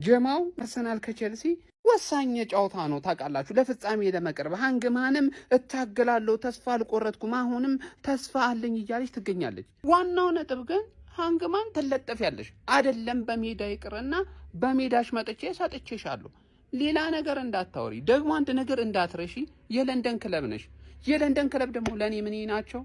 ጀማው አርሰናል ከቼልሲ ወሳኝ ጨዋታ ነው ታውቃላችሁ። ለፍጻሜ ለመቅረብ ሃንግማንም እታገላለሁ ተስፋ አልቆረጥኩም አሁንም ተስፋ አለኝ እያለች ትገኛለች። ዋናው ነጥብ ግን ሃንግማን ተለጠፊያለሽ አይደለም በሜዳ ይቅርና በሜዳሽ መጥቼ ሰጥቼሻለሁ። ሌላ ነገር እንዳታወሪ ደግሞ አንድ ነገር እንዳትረሺ። የለንደን ክለብ ነሽ። የለንደን ክለብ ደግሞ ለኔ ምን ናቸው?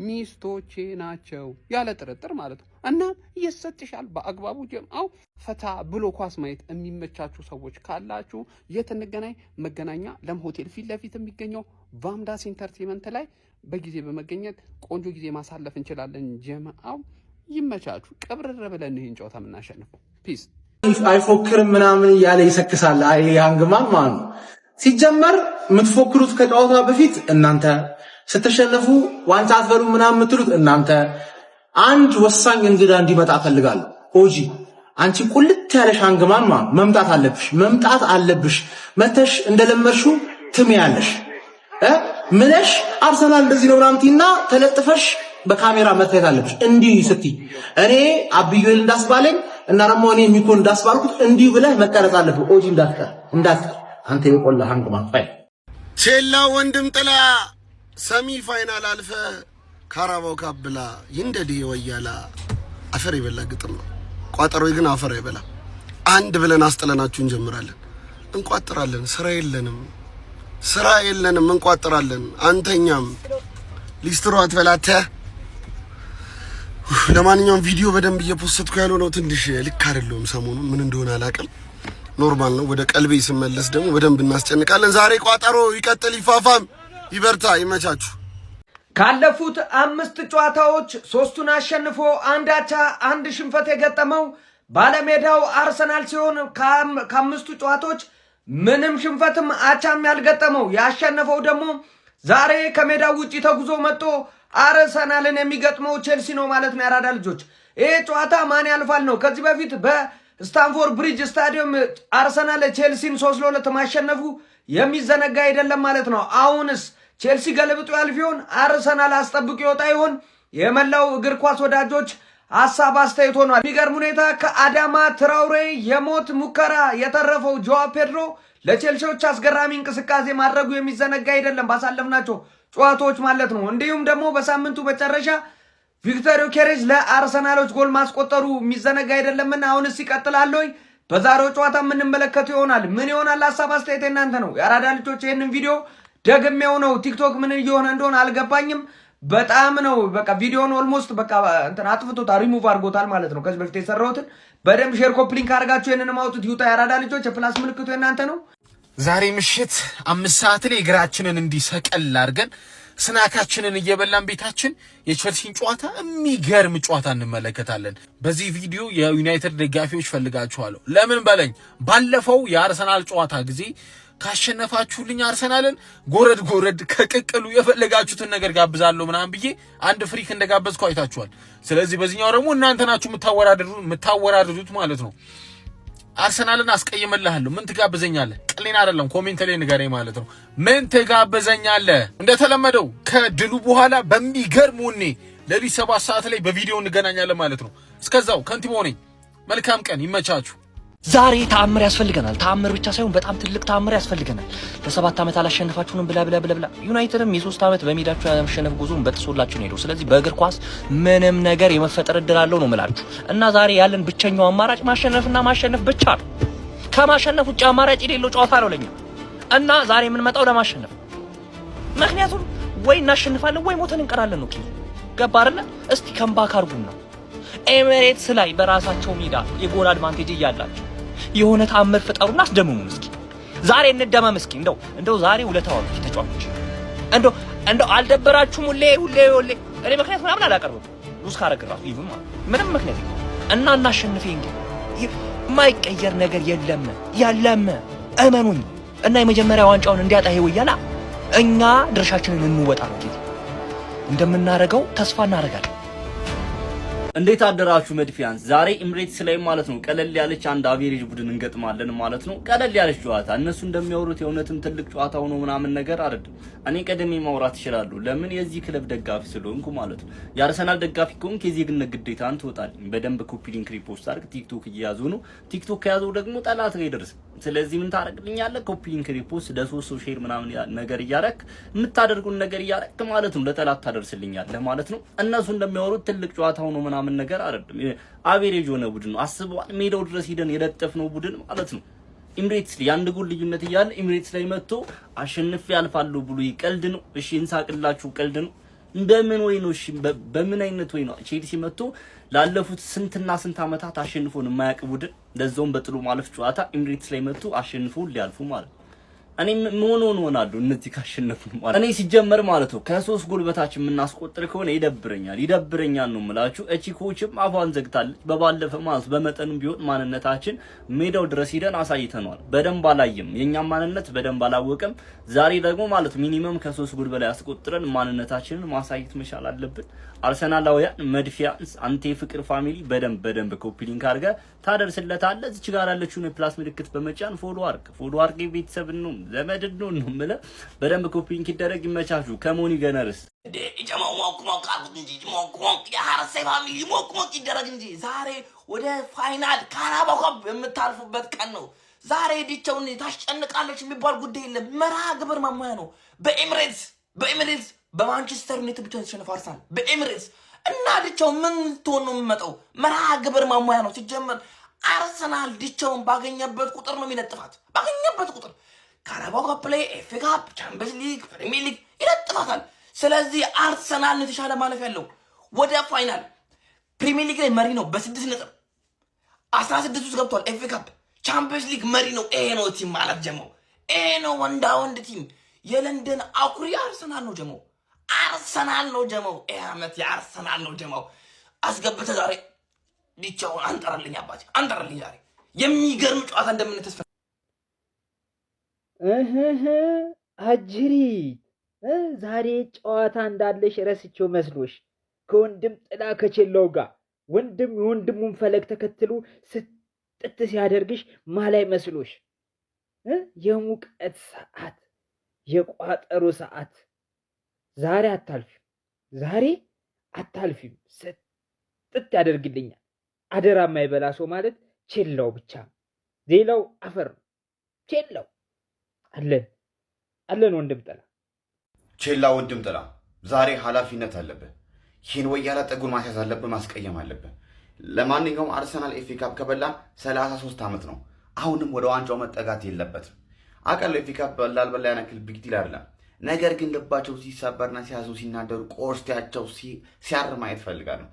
ሚስቶቼ ናቸው ያለ ጥርጥር ማለት ነው። እና ይሰጥሻል በአግባቡ ጀምአው ፈታ ብሎ ኳስ ማየት የሚመቻችሁ ሰዎች ካላችሁ የት እንገናኝ? መገናኛ ለም ሆቴል ፊት ለፊት የሚገኘው ቫምዳስ ኢንተርቴይንመንት ላይ በጊዜ በመገኘት ቆንጆ ጊዜ ማሳለፍ እንችላለን። ጀምአው ይመቻችሁ። ቀብረረ ብለን ይሄን ጨዋታ የምናሸንፈው ፒስ አይፎክርም ምናምን ያለ ይሰክሳል። አይ ሃንግማን ማን ሲጀመር የምትፎክሩት ከጨዋታ በፊት እናንተ ስትሸነፉ ዋንጫ አትበሉ ምናምን የምትሉት እናንተ። አንድ ወሳኝ እንግዳ እንዲመጣ ፈልጋለሁ። ኦጂ አንቺ ቁልት ያለሽ ሃንግማን መምጣት አለብሽ። መተሽ እንደለመድሽው ትምያለሽ ምንሽ አርሰናል እንደዚህ ነው ምናምንቲና ተለጥፈሽ በካሜራ መታየት አለብሽ። እንዲህ ስትይ እኔ አብዩል እንዳስባለኝ እና ደግሞ እኔ ሚኮ እንዳስባልኩት እንዲህ ብለህ መቀረጽ አለብህ። ኦጂ እንዳትቀር አንተ የቆላ ሃንግማን ፋይ ቼላ ወንድም ጥላ ሰሚ ፋይናል አልፈ ካራባው ካብላ ይንደዲ ወያላ አፈር ይበላ ግጥም ነው። ቋጠሮይ ግን አፈር ይበላ። አንድ ብለን አስጠለናችሁ እንጀምራለን። እንቋጥራለን። ስራ የለንም እንቋጥራለን። አንተኛም ሊስትሮ አትበላተ። ለማንኛውም ቪዲዮ በደንብ እየፖስትኩ ያለው ነው። ትንሽ ልክ አይደለም ሰሞኑን ምን እንደሆነ አላውቅም። ኖርማል ነው። ወደ ቀልቤ ስመለስ ደግሞ በደንብ እናስጨንቃለን። ዛሬ ቋጠሮ ይቀጥል፣ ይፋፋም፣ ይበርታ፣ ይመቻችሁ። ካለፉት 5 ጨዋታዎች 3ቱን አሸንፎ አንድ አቻ አንድ ሽንፈት የገጠመው ባለሜዳው አርሰናል ሲሆን ከ5ቱ ጨዋታዎች ምንም ሽንፈትም አቻም ያልገጠመው ያሸነፈው ደግሞ ዛሬ ከሜዳው ውጪ ተጉዞ መጥቶ አርሰናልን የሚገጥመው ቼልሲ ነው ማለት ነው። ያራዳ ልጆች ይሄ ጨዋታ ማን ያልፋል ነው። ከዚህ በፊት በስታንፎርድ ብሪጅ ስታዲየም አርሰናል ቼልሲን 3-2 ማሸነፉ የሚዘነጋ አይደለም ማለት ነው። አሁንስ ቼልሲ ገለብጦ ያልፍ ይሆን? አርሰናል አስጠብቆ ይወጣ ይሆን? የመላው እግር ኳስ ወዳጆች ሐሳብ አስተያየት ሆኗል። የሚገርም ሁኔታ ከአዳማ ትራውሬ የሞት ሙከራ የተረፈው ጆዋ ፔድሮ ለቼልሲዎች አስገራሚ እንቅስቃሴ ማድረጉ የሚዘነጋ አይደለም ባሳለፍናቸው ጨዋታዎች ማለት ነው። እንዲሁም ደግሞ በሳምንቱ መጨረሻ ቪክቶር ዮኬሬስ ለአርሰናሎች ጎል ማስቆጠሩ የሚዘነጋ አይደለምና አሁንስ ይቀጥላል ወይ? በዛሬው ጨዋታ የምንመለከተው ይሆናል። ምን ይሆናል? ሐሳብ አስተያየት እናንተ ነው። የአራዳ ልጆች ይሄንን ቪዲዮ ደግሜው ነው ቲክቶክ ምን እየሆነ እንደሆነ አልገባኝም። በጣም ነው በቃ ቪዲዮን ኦልሞስት በቃ እንትን አጥፍቶታል፣ ሪሙቭ አድርጎታል ማለት ነው። ከዚህ በፊት የሰራሁትን በደንብ ሼር ኮፒ ሊንክ አድርጋችሁ ይሄንን ማውጡት ይውጣ። የአራዳ ልጆች የፕላስ ምልክቱ እናንተ ነው። ዛሬ ምሽት 5 ሰዓት ላይ እግራችንን እንዲሰቀል አድርገን ስናካችንን እየበላን ቤታችን የቼልሲን ጨዋታ የሚገርም ጨዋታ እንመለከታለን። በዚህ ቪዲዮ የዩናይትድ ደጋፊዎች ፈልጋችኋለሁ። ለምን በለኝ፣ ባለፈው የአርሰናል ጨዋታ ጊዜ ካሸነፋችሁልኝ አርሰናልን ጎረድ ከቅቅሉ የፈለጋችሁትን ነገር ጋብዛለሁ ምናምን ብዬ አንድ ፍሪክ እንደጋበዝኩ አይታችኋል። ስለዚህ በዚህኛው ደግሞ እናንተ ናችሁ የምታወራድሩት ማለት ነው። አርሰናልን አስቀይመልሃለሁ። ምን ትጋብዘኛለህ? ቅሊን አይደለም ኮሜንት ላይ ንገረኝ ማለት ነው። ምን ትጋብዘኛለህ? እንደተለመደው ከድሉ በኋላ በሚገርም ወኔ ሌሊት 7 ሰዓት ላይ በቪዲዮ እንገናኛለን ማለት ነው። እስከዛው ከንቲባው ነኝ። መልካም ቀን፣ ይመቻችሁ። ዛሬ ተአምር ያስፈልገናል። ተአምር ብቻ ሳይሆን በጣም ትልቅ ተአምር ያስፈልገናል። ለ7 ዓመት አላሸነፋችሁንም ብላ ዩናይትድም የ3 ዓመት በሜዳችሁ ያለመሸነፍ ጉዞን በጥሶላችሁ ነው። ስለዚህ በእግር ኳስ ምንም ነገር የመፈጠር እድል አለው ነው የምላችሁ። እና ዛሬ ያለን ብቸኛው አማራጭ ማሸነፍና ማሸነፍ ብቻ ነው። ከማሸነፍ ውጭ አማራጭ የሌለው ጨዋታ ነው ለኛ። እና ዛሬ የምንመጣው ለማሸነፍ፣ ምክንያቱም ወይ እናሸንፋለን ወይ ሞተን እንቀራለን ነው። ገባ አይደለ? እስቲ ከምባክ አርጉን ነው ኤሚሬትስ ላይ በራሳቸው ሜዳ የጎል አድቫንቴጅ እያላቸው የሆነ ተአምር ፍጠሩና አስደምሙን እስኪ። ዛሬ እንደመም እስኪ እንደው ዛሬ ውለታው ተጫዋቾች እንደው አልደበራችሁም? ሁሌ እኔ ምክንያት ምናምን አላቀርብም። ሉስ ካረግራፍ ይሁን ምንም ምክንያት እና እናሸንፈ እንጂ የማይቀየር ነገር የለም እመኑኝ። እና የመጀመሪያ ዋንጫውን እንዲያጣ ይወያላ እኛ ድርሻችንን እንወጣ ነው እንደምናረጋው ተስፋ እናረጋለን። እንዴት አደራችሁ መድፊያንስ? ዛሬ ኤምሬትስ ላይ ማለት ነው ቀለል ያለች አንድ አቬሬጅ ቡድን እንገጥማለን ማለት ነው። ቀለል ያለች ጨዋታ እነሱ እንደሚያወሩት የእውነትም ትልቅ ጨዋታ ሆኖ ምናምን ነገር አይደለም። እኔ ቀደም ማውራት ይችላሉ። ለምን የዚህ ክለብ ደጋፊ ስለሆንኩ ማለት ነው። የአርሰናል ደጋፊ ከሆንክ የዜግነት ግዴታን ትወጣለህ። በደንብ ኮፒ ሊንክ ሪፖስት አድርግ። ቲክቶክ እየያዙ ነው። ቲክቶክ ከያዙ ደግሞ ጠላት ጋር ይደርስ። ስለዚህ ምን ታደርግልኛለህ? ኮፒ ሊንክ ሪፖስት ለሶስት ሰው ሼር ምናምን ነገር እያረክ የምታደርጉን ነገር እያረክ ማለት ነው ለጠላት ታደርስልኛለህ ማለት ነው። እነሱ እንደሚያወሩት ትልቅ ጨዋታ ሆኖ ምናምን ነገር አይደለም። አቬሬጅ ሆነ ቡድን ነው። አስበዋል። ሜዳው ድረስ ሄደን የለጠፍነው ቡድን ማለት ነው። ኤምሬትስ ላይ አንድ ጎል ልዩነት እያለ ኤምሬትስ ላይ መጥቶ አሸንፌ ያልፋለሁ ብሎ ይቀልድ ነው። እሺ እንሳቅላችሁ፣ ቀልድ ነው። በምን ወይ ነው? እሺ በምን አይነት ወይ ነው? ቼልሲ መጥቶ ላለፉት ስንትና ስንት አመታት አሸንፎን የማያውቅ ቡድን ለዛውም በጥሎ ማለፍ ጨዋታ ኤምሬትስ ላይ መጥቶ አሸንፎ ሊያልፉ ማለት ነው። እኔ ምን ሆናለሁ እነዚህ ካሸነፉ ማለት እኔ ሲጀመር ማለት ነው ከ3 ጎል በታች የምናስቆጥር ከሆነ ይደብረኛል ነው የምላችሁ። እቺ ኮችም አፏን ዘግታለች። በባለፈ ማለት በመጠኑም ቢሆን ማንነታችን ሜዳው ድረስ ሄደን አሳይተናል። በደንብ አላየም፣ የኛም ማንነት በደንብ አላወቀም። ዛሬ ደግሞ ማለት ሚኒመም ከ3 ጎል በላይ አስቆጥረን ማንነታችንን ማሳየት መቻል አለብን። አርሰናላውያን መድፊያንስ አንተ የፍቅር ፋሚሊ በደንብ ኮፒ ሊንክ አድርገህ ታደርስለታለህ። እዚህ ጋር ያለችውን የፕላስ ምልክት በመጫን ፎሎ አድርግ። ቤተሰብ ነው ዘመድ ነው ማለት በደንብ ኮፒ ሊንክ ይደረግ። ይመቻቹ። ከሞኒ ገነርስ ጀማው ሞቅ አርጉት እንጂ ሞቅ የሐረሴ ፋሚሊ ሞቅ ይደረግ እንጂ ዛሬ ወደ ፋይናል ካራባው ካፕ የምታልፉበት ቀን ነው። ዛሬ ዲቻውን ታስጨንቃለች የሚባል ጉዳይ የለም። መርሃ ግብር ማሟያ ነው። በኤሚሬትስ በማንቸስተር ዩናይትድ ብቻ ተሸነፈ አርሰናል በኤሚሬትስ እና ዲቻው ምን ትሆን ነው የሚመጣው? መርሃ ግብር ማሟያ ነው። ሲጀመር አርሰናል ዲቻውን ባገኘበት ቁጥር ነው የሚለጥፋት። ባገኘበት ቁጥር ካራባው ካፕ ላይ ኤፍ ኤ ካፕ፣ ቻምፒየንስ ሊግ፣ ፕሪሚየር ሊግ ይለጥፋታል። ስለዚህ አርሰናል የተሻለ ማለፍ ያለው ወደ ፋይናል። ፕሪሚየር ሊግ ላይ መሪ ነው በ6 ነጥብ 16 ውስጥ ገብቷል። ኤፍ ኤ ካፕ፣ ቻምፒየንስ ሊግ መሪ ነው። ይሄ ነው ቲም ማለት ጀመው። ይሄ ነው ወንድ ቲም። የለንደን አኩሪ አርሰናል ነው ጀመው። አርሰናል ነው ጀመው። ይሄ አመት የአርሰናል ነው ጀመው። አስገብተ ዛሬ ዲቻውን አንጠራልኝ አባቴ፣ አንጠራልኝ ዛሬ የሚገርም ጨዋታ እንደምን ተስፋ አጅሪ ዛሬ ጨዋታ እንዳለሽ ረስቼው መስሎሽ ከወንድም ጥላ ከቼለው ጋር ወንድም የወንድሙን ፈለግ ተከትሎ ስጥት ሲያደርግሽ ማላይ መስሎሽ የሙቀት ሰዓት የቋጠሮ ሰዓት ዛሬ አታልፊም። ስጥት ያደርግልኛል። አደራ የማይበላ ሰው ማለት ቼላው ብቻ፣ ሌላው አፈር ነው። ቼላው አለን ወንድም ጥላ። ቼላ ወንድም ጥላ ዛሬ ኃላፊነት አለብህ። ይህን ወያላ ጠጉር ማስያዝ አለብህ፣ ማስቀየም አለብህ። ለማንኛውም አርሰናል ኤፍ ኤ ካፕ ከበላ 33 ዓመት ነው። አሁንም ወደ ዋንጫው መጠጋት የለበትም። አውቃለሁ ኤፍ ኤ ካፕ ላልበላ ያነክል ቢግ ዲል አይደለም። ነገር ግን ልባቸው ሲሰበርና ሲያዙ ሲናደሩ ቆርስቲያቸው ሲያር ማየት ፈልጋለሁ።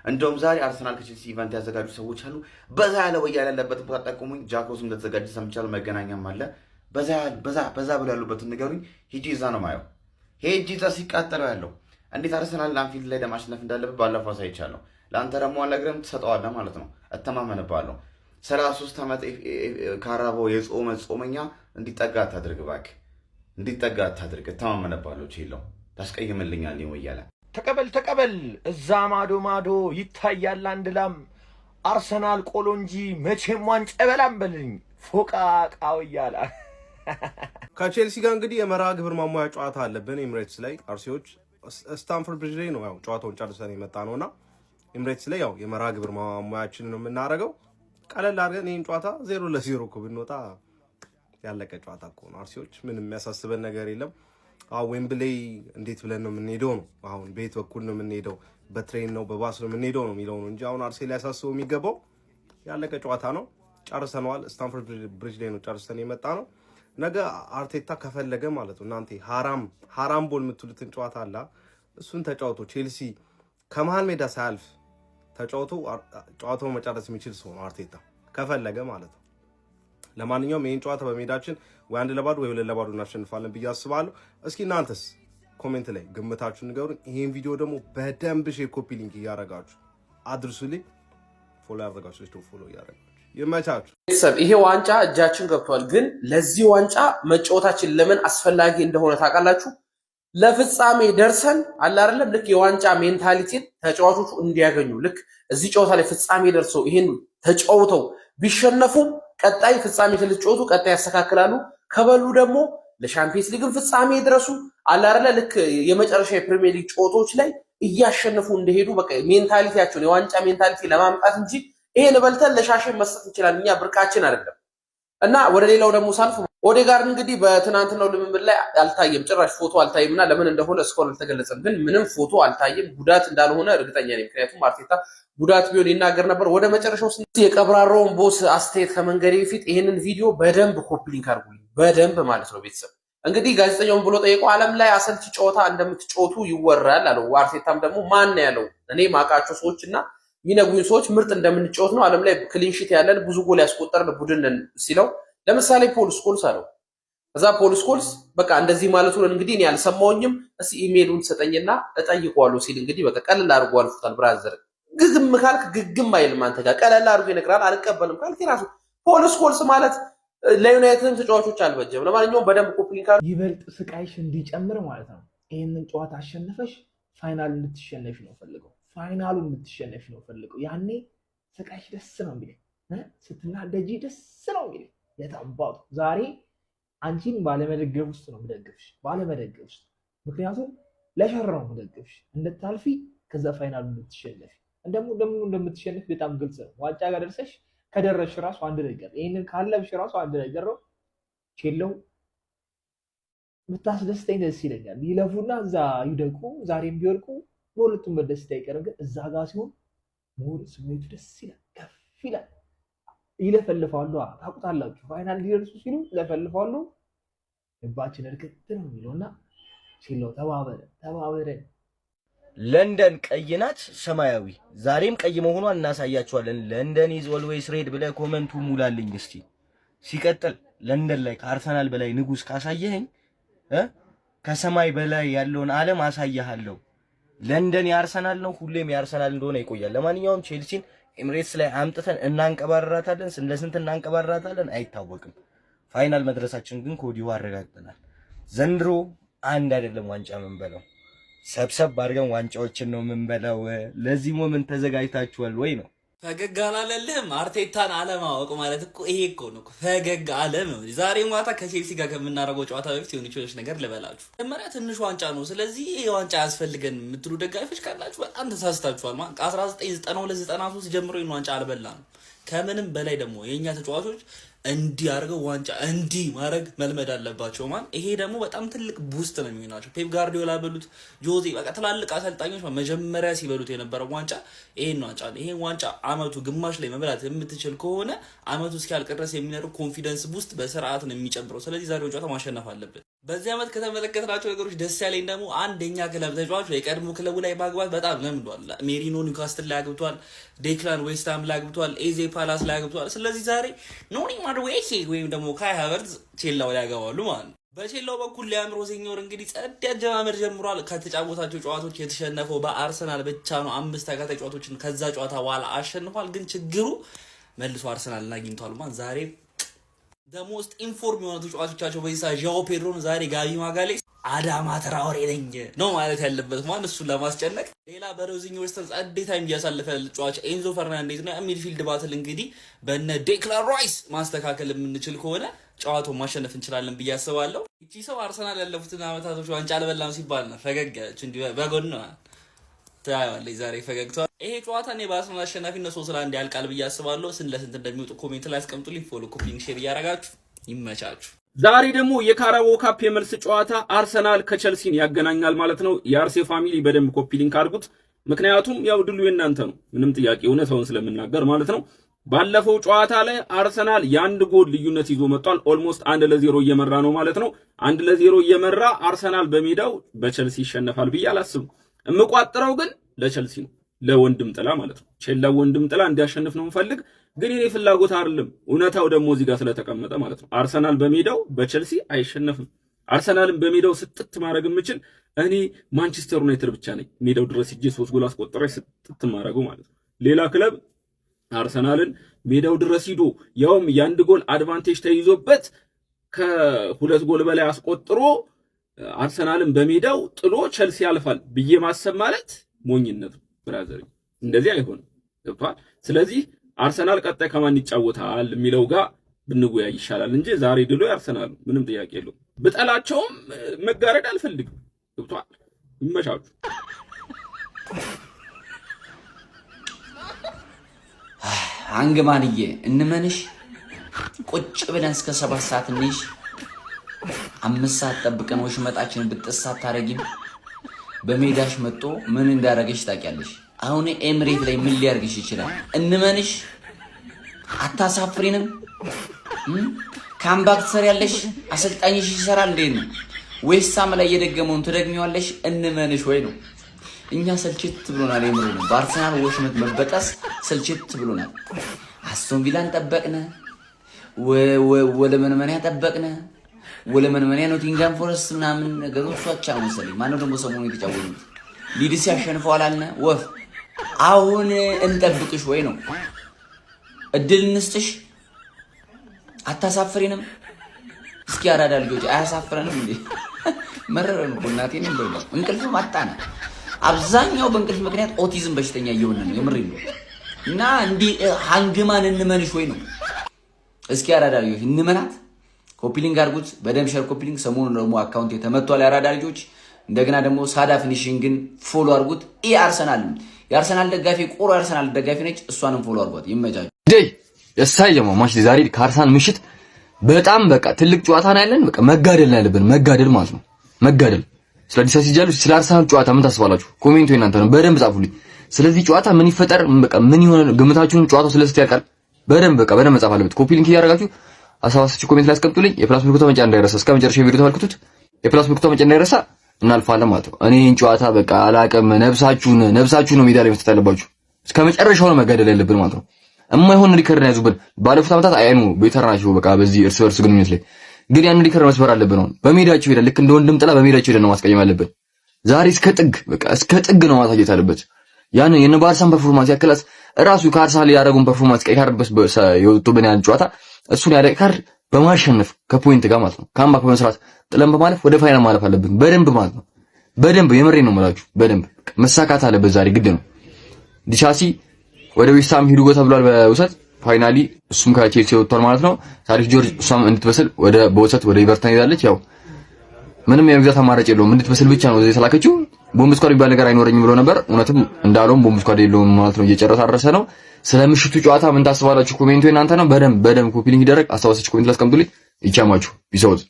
እንደውም ዛሬ አርሰናል ከቼልሲ ኢቨንት ያዘጋጁ ሰዎች አሉ። በዛ ያለ ወያላ ያለበት ቦታ ጠቁሙኝ። ጃክሮስም እንደተዘጋጀ ሰምቻለሁ። መገናኛም አለ። በዛ ብለው ያሉበትን ንገሩኝ። ሂጂ እዛ ነው ማየው። ሄጂ እዛ ሲቃጠለው ያለው እንዴት አርሰናል አንፊልድ ላይ ለማሸነፍ እንዳለበት ባለፈው አሳይቻለሁ። ለአንተ ደግሞ አልነግርህም፣ ትሰጠዋለህ ማለት ነው። እተማመንብሃለሁ። 33 ዓመት ካራባው የጾመ ጾመኛ እንዲጠጋ አታድርግ እባክህ፣ እንዲጠጋ አታድርግ። እተማመንብሃለሁ። ቼላው ታስቀይምልኛል ወያላ። ተቀበል እዛ ማዶ ይታያል አንድ ላም። አርሰናል ቆሎ እንጂ መቼም ዋንጫ አይበላም በልኝ ፎቃቃው እያለ ከቼልሲ ጋር እንግዲህ የመርሃ ግብር ማሟያ ጨዋታ አለብን። ኤምሬትስ ላይ አርሲዎች ስታንፎርድ ብሪጅ ላይ ነው ያው ጨዋታውን ጨርሰን የመጣ ነውና ኤምሬትስ ላይ ያው የመርሃ ግብር ማሟያችን ነው የምናደርገው። ቀለል አድርገን ይህን ጨዋታ 0-0 እኮ ብንወጣ ያለቀ ጨዋታ እኮ ነው። አርሲዎች ምንም የሚያሳስበን ነገር የለም። ዌምብሌይ እንዴት ብለን ነው የምንሄደው ነው። አሁን ቤት በኩል ነው የምንሄደው፣ በትሬን ነው በባስ ነው የምንሄደው ነው የሚለው ነው እንጂ አሁን አርሴ ላይ ያሳስበው የሚገባው ያለቀ ጨዋታ ነው። ጨርሰነዋል። ስታንፎርድ ብሪጅ ላይ ነው ጨርሰን የመጣ ነው። ነገ አርቴታ ከፈለገ ማለት ነው እናንተ ሃራም ቦል የምትሉትን ጨዋታ አላ እሱን ተጫውቶ ቼልሲ ከመሃል ሜዳ ሳያልፍ ተጫውቶ ጨዋታውን መጨረስ የሚችል ሰው ነው አርቴታ ከፈለገ ማለት ነው። ለማንኛውም ይሄን ጨዋታ በሜዳችን ወይ 1-0 ወይ 2-0 እናሸንፋለን ብዬ አስባለሁ። እስኪ እናንተስ ኮሜንት ላይ ግምታችሁን ንገሩኝ። ይሄን ቪዲዮ ደግሞ በደንብ ሼር፣ ኮፒ ሊንክ እያረጋችሁ አድርሱልኝ። ፎሎ ያደረጋችሁ ፎሎ እያረጋችሁ ይመቻችሁ። ቤተሰብ ይሄ ዋንጫ እጃችን ገብቷል። ግን ለዚህ ዋንጫ መጫወታችን ለምን አስፈላጊ እንደሆነ ታውቃላችሁ? ለፍጻሜ ደርሰን አለ አይደለም ልክ የዋንጫ ሜንታሊቲን ተጫዋቾቹ እንዲያገኙ ልክ እዚህ ጨዋታ ላይ ፍጻሜ ደርሰው ይሄን ተጫውተው ቢሸነፉም ቀጣይ ፍጻሜ ስለተጫወቱ ቀጣይ ያስተካክላሉ ከበሉ ደግሞ ለሻምፒየንስ ሊግን ፍጻሜ ድረሱ አለ አይደለ ልክ የመጨረሻ የፕሪሚየር ሊግ ጨዋታዎች ላይ እያሸነፉ እንደሄዱ በቃ ሜንታሊቲያቸው የዋንጫ ሜንታሊቲ ለማምጣት እንጂ ይሄን በልተን ለሻሽን መስጠት እንችላለን እኛ ብርቃችን አይደለም እና ወደ ሌላው ደግሞ ሳልፍ ኦዴጋርድ እንግዲህ በትናንትናው ልምምድ ላይ አልታየም ጭራሽ ፎቶ አልታየምና ለምን እንደሆነ እስካሁን አልተገለጸም ግን ምንም ፎቶ አልታየም ጉዳት እንዳልሆነ እርግጠኛ ነኝ ምክንያቱም አርቴታ ጉዳት ቢሆን ይናገር ነበር ወደ መጨረሻው የቀብራራውን ቦስ አስተያየት ከመንገሬ በፊት ይሄንን ቪዲዮ በደንብ ኮፒ ሊንክ አድርጉልኝ በደንብ ማለት ነው ቤተሰብ እንግዲህ ጋዜጠኛውን ብሎ ጠይቀው ዓለም ላይ አሰልቺ ጨዋታ እንደምትጫወቱ ይወራል አለው አርቴታም ደግሞ ማን ያለው እኔ ማቃቸው ሰዎችና ይነጉኝ ሰዎች ምርጥ እንደምንጫወት ነው ዓለም ላይ ክሊን ሺት ያለን ብዙ ጎል ያስቆጠርን ቡድን ነን ሲለው ለምሳሌ ፖል ስኮልስ አለው ከዛ ፖል ስኮልስ በቃ እንደዚህ ማለቱ እንግዲህ እኔ አልሰማውኝም እስቲ ኢሜሉን ሰጠኝና እጠይቀዋለሁ ሲል እንግዲህ በቃ ቀለል አድርጎ አልፎታል ብራዘር ግግም ካልክ ግግም አይልም አንተ ጋር ቀለል አድርጎ ይነግራል አልቀበልም ካልክ ራሱ ፖል ስኮልስ ማለት ለዩናይትድም ተጫዋቾች አልበጀም ለማንኛውም በደንብ ኮፕሊንግ ይበልጥ ስቃይሽ እንዲጨምር ማለት ነው ይሄንን ጨዋታ አሸነፈሽ ፋይናል እንድትሸነፊ ነው ፈልገው ፋይናሉ እንድትሸነፊ ነው ፈልገው ያኔ ስቃይሽ ደስ ነው የሚለኝ ስትናደጂ ደስ ነው የሚለኝ የታባቱ ዛሬ አንቺን ባለመደገፍ ውስጥ ነው የምደግፍሽ ባለመደገፍ ውስጥ ምክንያቱም ለሸር ነው የምደግፍሽ እንድታልፊ ከዛ ፋይናሉ እንድትሸነፊ እንደምትሸነፊ በጣም ግልጽ ነው ዋንጫ ጋር ደርሰሽ ከደረሽ ራሱ አንድ ነገር ይሄንን ካለብሽ ራሱ አንድ ነገር ነው ቼለው ምታስደስተኝ ደስ ይለኛል ይለፉና እዛ ይደቁ ዛሬም ቢወርቁ በሁለቱም በደስታ ይቀር ግን እዛ ጋር ሲሆን ሞር ስሜቱ ደስ ይላል ከፍ ይላል ይለፈልፋሉ ታውቁታላችሁ ፋይናል ሊደርሱ ሲሉ ይለፈልፋሉ ልባችን እርግጥ ነው የሚለውና ቼለው ተባበረ ለንደን ቀይ ናት ሰማያዊ ዛሬም ቀይ መሆኗን እናሳያችኋለን ለንደን ኢዝ ኦልዌይስ ሬድ ብለህ ኮሜንቱ ሙላልኝ እስቲ ሲቀጥል ለንደን ላይ ከአርሰናል በላይ ንጉስ ካሳየኸኝ ከሰማይ በላይ ያለውን ዓለም አሳያለሁ ለንደን የአርሰናል ነው ሁሌም የአርሰናል እንደሆነ ይቆያል ለማንኛውም ቼልሲን ኤምሬትስ ላይ አምጥተን እናንቀባራታለን ለስንት እናንቀባራታለን አይታወቅም ፋይናል መድረሳችን ግን ኮዲው አረጋግጠናል ዘንድሮ አንድ አይደለም ዋንጫ መንበለው ሰብሰብ አድርገን ዋንጫዎችን ነው የምንበላው ለዚህ ሞመንት ተዘጋጅታችኋል ወይ ነው ፈገግ አላለልህም አርቴታን አለማወቅ ማለት እኮ ይሄ እኮ ነው ፈገግ አለ ነው ዛሬ ማታ ከቼልሲ ጋር ከምናደርገው ጨዋታ በፊት የሆነች ነገር ልበላችሁ መጀመሪያ ትንሽ ዋንጫ ነው ስለዚህ ይሄ ዋንጫ ያስፈልገን የምትሉ ደጋፊዎች ካላችሁ በጣም ተሳስታችኋል ማለት ከ1992-93 ጀምሮ ይሄን ዋንጫ አልበላንም ከምንም በላይ ደግሞ የኛ ተጫዋቾች እንዲህ አድርገው ዋንጫ እንዲህ ማድረግ መልመድ አለባቸው ማለት ይሄ ደግሞ በጣም ትልቅ ቡስት ነው የሚሆናቸው ፔፕ ጋርዲዮላ በሉት ጆዜ በቃ ትላልቅ አሰልጣኞች መጀመሪያ ሲበሉት የነበረው ዋንጫ ይሄን ዋንጫ ይሄን ዋንጫ አመቱ ግማሽ ላይ መብላት የምትችል ከሆነ አመቱ እስኪያልቅ ድረስ የሚኖረው ኮንፊደንስ ቡስት በስርዓት ነው የሚጨምረው ስለዚህ ዛሬው ጨዋታ ማሸነፍ አለብን በዚህ አመት ከተመለከትናቸው ነገሮች ደስ ያለኝ ደግሞ አንደኛ ክለብ ተጫዋች የቀድሞ ክለቡ ላይ ማግባት በጣም ለምዷል ሜሪኖ ኒውካስትል ላይ አግብቷል ዴክላን ዌስትሃም ላይ አግብቷል ኤዜ ፓላስ ላይ አግብቷል ስለዚህ ዛሬ ኖኒ ማድዌኬ ወይም ደግሞ ካይ ሃቨርትዝ ቼላው ላይ ያገባሉ ማለት ነው በቼላው በኩል ሊያምሮ ዚኞር እንግዲህ ጸድ ያጀማመር ጀምሯል ከተጫወታቸው ጨዋታዎች የተሸነፈው በአርሰናል ብቻ ነው 5 ተከታታይ ጨዋታዎችን ከዛ ጨዋታ በኋላ አሸንፏል ግን ችግሩ መልሶ አርሰናልን አግኝቷል ማለት ዛሬ ደሞስት ኢንፎርም የሆኑ ተጫዋቾቻቸው በዚህ ሰዓት ዣኦ ፔድሮን ዛሬ ጋቢ ማጋሌስ አዳማ ትራኦሬ ነኝ ነው ማለት ያለበት ማለት እሱን ለማስጨነቅ ሌላ በሮዚኞ ወስተን ጸድ ታይም እያሳለፈ ተጫዋች ኤንዞ ፈርናንዴዝ ነው ሚድፊልድ ባትል እንግዲህ በነ ዴክላን ራይስ ማስተካከል የምንችል ከሆነ ጨዋታውን ማሸነፍ እንችላለን ብዬ አስባለሁ እቺ ሰው አርሰናል ያለፉትን አመታቶች ዋንጫ አልበላም ሲባል ነው ፈገገች እንዴ በጎን ነው ታያለች ዛሬ ፈገግቷ ይሄ ጨዋታ ነው በአርሰናል አሸናፊነት 3-1 ያልቃል ብዬ አስባለሁ ለስንት እንደሚወጡ ኮሜንት ላይ አስቀምጡልኝ ፎሎ ኮፒንግ ሼር ያረጋችሁ ይመቻችሁ ዛሬ ደግሞ የካራባኦ ካፕ የመልስ ጨዋታ አርሰናል ከቸልሲን ያገናኛል ማለት ነው የአርሴ ፋሚሊ በደንብ ኮፒ ሊንክ አድርጉት ምክንያቱም ያው ድሉ የናንተ ነው ምንም ጥያቄ እውነታውን ስለምናገር ማለት ነው ባለፈው ጨዋታ ላይ አርሰናል የአንድ ጎል ልዩነት ይዞ መጥቷል ኦልሞስት 1-0 እየመራ ነው ማለት ነው 1-0 እየመራ አርሰናል በሜዳው በቸልሲ ይሸነፋል ብዬ አላስብም እምቋጥረው ግን ለቸልሲ ነው ለወንድም ጥላ ማለት ነው ቼላ ወንድም ጥላ እንዲያሸንፍ ነው እንፈልግ ግን የኔ ፍላጎት አይደለም እውነታው ደግሞ እዚህ ጋር ስለተቀመጠ ማለት ነው አርሰናል በሜዳው በቸልሲ አይሸነፍም አርሰናልን በሜዳው ስጥት ማድረግ የምችል እኔ ማንቸስተር ዩናይትድ ብቻ ነኝ ሜዳው ድረስ ሂጄ 3 ጎል አስቆጥሬ ስጥት ማድረጉ ማለት ነው ሌላ ክለብ አርሰናልን ሜዳው ድረስ ሂዶ ያውም የአንድ ጎል አድቫንቴጅ ተይዞበት ከ2 ጎል በላይ አስቆጥሮ አርሰናልን በሜዳው ጥሎ ቸልሲ ያልፋል ብዬ ማሰብ ማለት ሞኝነት ነው ብራዘር። እንደዚህ አይሆንም ገብቷል። ስለዚህ አርሰናል ቀጣይ ከማን ይጫወታል የሚለው ጋር ብንወያይ ይሻላል እንጂ ዛሬ ድሎ ያርሰናል ምንም ጥያቄ የለውም። ብጠላቸውም መጋረድ አልፈልግም ገብቷል። ይመቻችሁ። አንግማንዬ እንመንሽ ቁጭ ብለን እስከ 7 ሰዓት እንይሽ 5 ሰዓት ጠብቀን ወሽመጣችንን ብጥሳት ታረጊም በሜዳሽ መጥቶ ምን እንዳረገሽ ታውቂያለሽ። አሁን ኤምሬት ላይ ምን ሊያርግሽ ይችላል? እንመንሽ አታሳፍሪንም? ካምባክ ትሰሪያለሽ አሰልጣኝሽ ይሰራል እንዴ ነው ወይስ ሳም ላይ የደገመውን ትደግሚዋለሽ? እንመንሽ ወይ ነው። እኛ ሰልችት ብሎናል። የምሩ ነው በአርሰናል ወሽመት መበጠስ ሰልችት ብሎናል። አስቶን ቪላን ጠበቅነ ወለመንመንያ ጠበቅነ ወለመንመንያ ኖቲንጋም ፎረስት ምናምን ነገሮች አቻ መሰለኝ። ማነው ደግሞ ሰሞኑን የተጫወቱት ሊድስ ያሸንፈዋል አልነ ወፍ። አሁን እንጠብቅሽ ወይ ነው እድል እንስጥሽ። አታሳፍሪንም? እስኪ አራዳ ልጆች አያሳፍረንም እንዴ? መረረን እኮ እናቴን እንደው እንቅልፍ ማጣና አብዛኛው በእንቅልፍ ምክንያት ኦቲዝም በሽተኛ እየሆነ ነው። የምሬ ነው። እና እንዲህ ሃንግማን እንመንሽ ወይ ነው። እስኪ አራዳ ልጆች እንመናት። ኮፒሊንግ አድርጉት በደም ሸር ኮፒሊንግ። ሰሞኑን ደግሞ አካውንት ተመቷል የአራዳ ልጆች። እንደገና ደግሞ ሳዳ ፊኒሺንግን ፎሎ አድርጉት። አርሰናል የአርሰናል ደጋፊ ቆሮ አርሰናል ደጋፊ ነች። እሷንም ፎሎ አድርጓት። ይመቻችሁ። ዴይ የሳይጀማ ማች ዛሬ ከአርሰናል ምሽት በጣም በቃ ትልቅ ጨዋታ ነው ያለን። በቃ መጋደል ነው ያለብን። መጋደል ማለት ነው መጋደል። ስለ አዲስ ሲጃሉ ስለ አርሰናል ጨዋታ ምን ታስባላችሁ? ኮሜንቱ እናንተ ነው። በደንብ ጻፉልኝ። ስለዚህ ጨዋታ ምን ይፈጠር በቃ ምን ይሆን ግምታችሁን። ጨዋታው ስለስተ ያልቃል። በደንብ በቃ በደንብ መጻፍ አለበት። ኮፒ ሊንክ እያደረጋችሁ አሳባችሁ ኮሜንት ላይ አስቀምጡልኝ። የፕላስ ምልክቱ መጫን እንዳይረሳ። እስከ መጨረሻው ቪዲዮ ተመልክቱት። የፕላስ ምልክቱ መጫን እንዳይረሳ። እናልፋለን ማለት ነው። እኔ ይህን ጨዋታ በቃ አላቀም። ነብሳችሁን ነው ሜዳ ላይ መስጠት ያለባችሁ። እስከ መጨረሻው ነው መጋደል ያለብን ማለት ነው። እማይሆን ሪከርድ ነው ያዙብን። ባለፉት ዓመታት አይኑ ቤተር ናቸው በቃ በዚህ እርስ በርስ ግንኙነት ላይ ግን ያን ሪከርድ መስበር አለብን። አሁን በሜዳቸው ሄደን ልክ እንደ ወንድም ጥላ በሜዳቸው ሄደን ነው ማስቀየም አለብን። ዛሬ እስከ ጥግ በቃ እስከ ጥግ ነው ማሳየት አለበት። ያን የነባርሳን ፐርፎርማንስ ያከላስ ራሱ ከአርሰናል ያደረጉን ፐርፎርማንስ ቀይ ካርድ በስ የወጡብን ያን ጨዋታ እሱን ያለ ካርድ በማሸነፍ ከፖይንት ጋር ማለት ነው ካምባክ በመስራት ጥለን በማለፍ ወደ ፋይናል ማለፍ አለብን። በደንብ ማለት ነው በደንብ የምሬ ነው የምላችሁ። በደንብ መሳካት አለበት ዛሬ ግድ ነው። ዲቻሲ ወደ ዌስትሃም ሂዱ ተብሏል በውሰት ፋይናሊ እሱም ከቼልሲ ወጥቷል ማለት ነው። ታሪክ ጆርጅ እሷም እንድትበስል ወደ በውሰት ወደ ኢቨርተን ሄዳለች። ያው ምንም የመግዛት አማራጭ የለውም እንድትበስል ብቻ ነው እዚህ ተላከችው። ቦምብ ስኳድ የሚባል ነገር አይኖረኝም ብሎ ነበር። እውነትም እንዳለውም ቦምብ ስኳድ የለውም ማለት ነው። እየጨረሰ አረሰ ነው። ስለምሽቱ ጨዋታ ምን ታስባላችሁ? ኮሜንቱ እናንተ ነው። በደንብ ኮፒ ሊንክ ይደረግ። አስተዋጽኦ ኮሜንት ላይ አስቀምጡልኝ። ይቻማችሁ ቢሰውት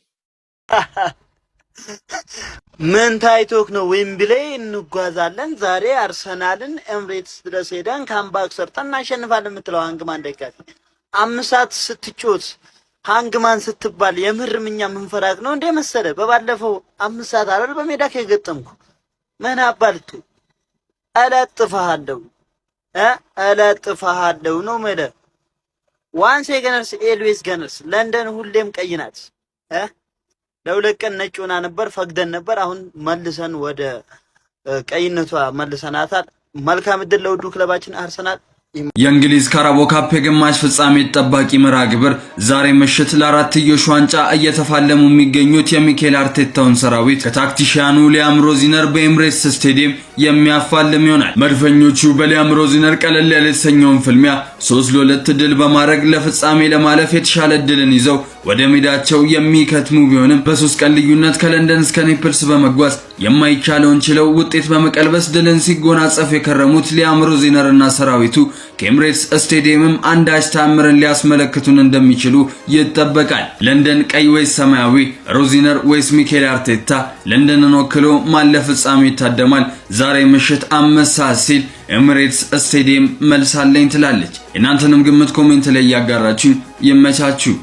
ምን ታይቶክ ነው? ዌምብሌይ እንጓዛለን ዛሬ አርሰናልን ኤምሬትስ ድረስ ሄደን ካምባክ ሰርተን እናሸንፋለን የምትለው ሃንግማን ደጋፊ 5 ሰዓት ስትጮት ሃንግማን ስትባል የምርምኛ ምንፈራቅ ነው እንዴ መሰለ? በባለፈው 5 ሰዓት አይደል በሜዳ ከገጠምኩ ምን አባልቱ እለጥፋለሁ ነው መደ ዋንስ ገነርስ ኤልዌስ ገነርስ ለንደን ሁሌም ቀይ ናት። ለሁለት ቀን ነጭ ሆና ነበር፣ ፈግደን ነበር። አሁን መልሰን ወደ ቀይነቷ መልሰናታል። መልካም እድል ለውዱ ክለባችን አርሰናል። የእንግሊዝ ካራቦ ካፕ የግማሽ ፍጻሜ ተጠባቂ መርሃ ግብር ዛሬ ምሽት ለአራትዮሽ ዋንጫ እየተፋለሙ የሚገኙት የሚኬል አርቴታውን ሰራዊት ከታክቲሻኑ ሊያም ሮዚነር በኤምሬትስ ስቴዲየም የሚያፋልም ይሆናል። መድፈኞቹ በሊያም ሮዚነር ቀለል ያለ የተሰኘውን ፍልሚያ 3-2 ድል በማድረግ ለፍጻሜ ለማለፍ የተሻለ ድልን ይዘው ወደ ሜዳቸው የሚከትሙ ቢሆንም በ3 ቀን ልዩነት ከለንደን እስከ ኔፕልስ በመጓዝ የማይቻለውን ችለው ውጤት በመቀልበስ ድልን ሲጎናጸፍ የከረሙት ሊያም ሮዚነር እና ሰራዊቱ ከኤምሬትስ ስቴዲየምም አንዳች ታምርን ሊያስመለክቱን እንደሚችሉ ይጠበቃል። ለንደን ቀይ ወይስ ሰማያዊ? ሮዚነር ወይስ ሚኬል አርቴታ? ለንደንን ወክሎ ማን ለፍጻሜ ይታደማል? ዛሬ ምሽት 5 ሰዓት ሲል ኤምሬትስ ስቴዲየም መልሳለኝ ትላለች። እናንተንም ግምት ኮሜንት ላይ ያጋራችሁ። ይመቻችሁ።